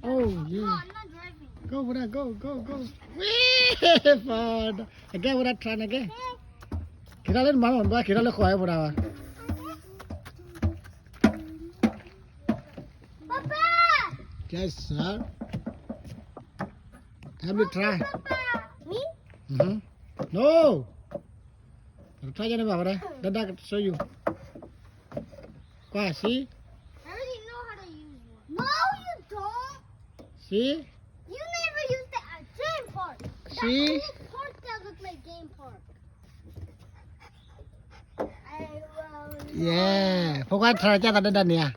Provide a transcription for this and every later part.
Oh yeah. I'm not driving. Go Buddha, go. Wee fun. Again Buddha try again. Kita lên mana on ba kita le khoi Buddha. Papa! Yes sir. Have me try. Me? No. Try jane ba Buddha. Dada show you. Qua see? I already know how to use one. No, you don't. See? You never used it at game park. See? That only park that looks like game park. Yeah. Pokoknya try aja tadi dan ya.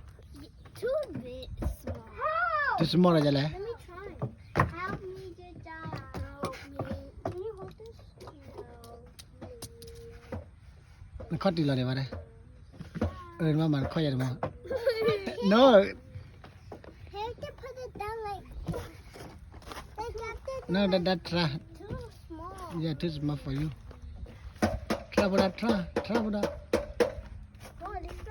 Too bit small. How? Itu semua aja lah. Let me try. Help me get down. Help me. Can you hold this? No. Kau di luar deh mana? Mama kau ya mama. No. Have to put it down like that. No, that try. Too small. Yeah, too small for you. Try Buddha, try Buddha. Oh, this is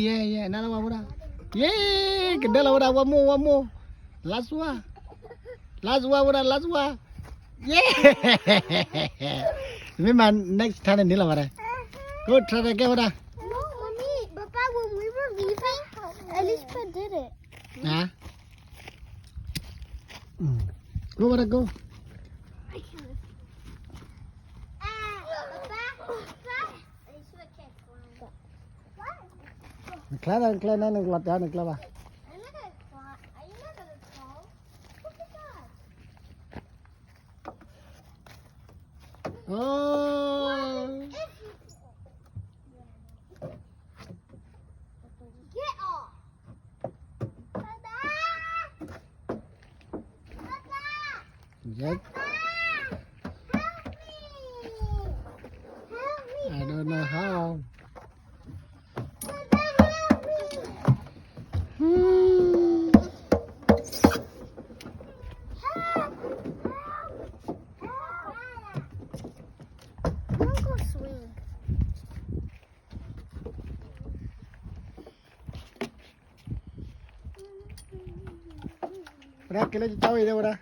Yeah. Nala Buddha. Yeah, gede lah Buddha. One more. Last one Buddha, last one. Yeah. Remember next time ni lah Buddha. Go try again Buddha. No, Mommy, Papa, when we were leaving, Alicia did it. Huh? Go Buddha, go. I can't. Papa, Alicia can't climb. What? Kalian nak keluar dah, nak keluar. I'm not gonna climb. Are you not gonna crawl? Look at that. Oh. Get off. Papa. Yes. Help me. Help me. I don't know how. Papa, help me. Don't go swing. Buddha, kilo jauh ini Buddha.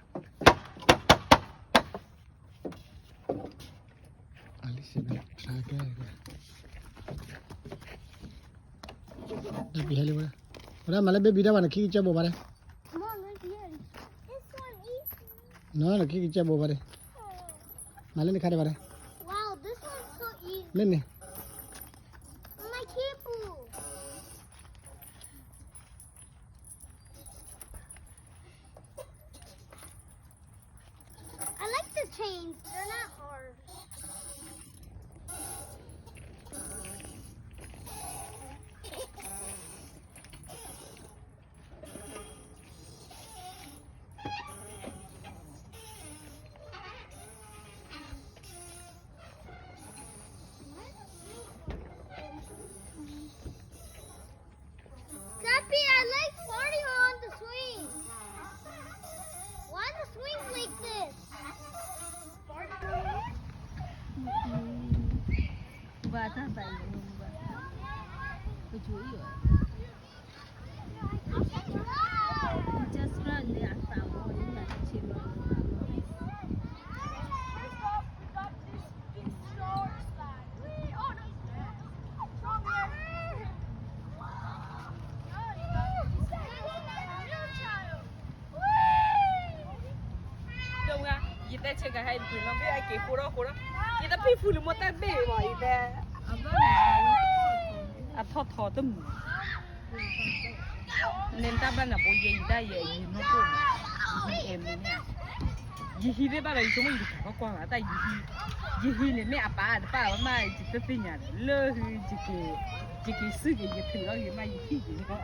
Alicia nak try ke? Dah pilih Buddha. Buddha malah baby dah mana kiki coba Buddha. Come on, let's get it. This one easy. No, nak kiki coba Buddha. Malah ni kade Buddha. Wow, this one's so easy. Len ni. My cable. I like the chains. They're not hard. Cappy, I like farting on the swing. Why the swing like this? Và ta phải cái chuối rồi. Just run để ăn tàu thôi nhưng mà chỉ mà Đâu ra? Gì ta chơi cả hai người nó biết ai kể cô đó. Gì ta phi phụ được một tay bể mà gì ta. À thọ tấm. Nên ta ban là bộ gì ta về gì nó cũng em này nè. Gì đấy ba này chúng mình có quan là tại gì này mẹ bà mà chỉ tới tin nhà lơ chỉ cái sự gì thử đó gì mà gì đó.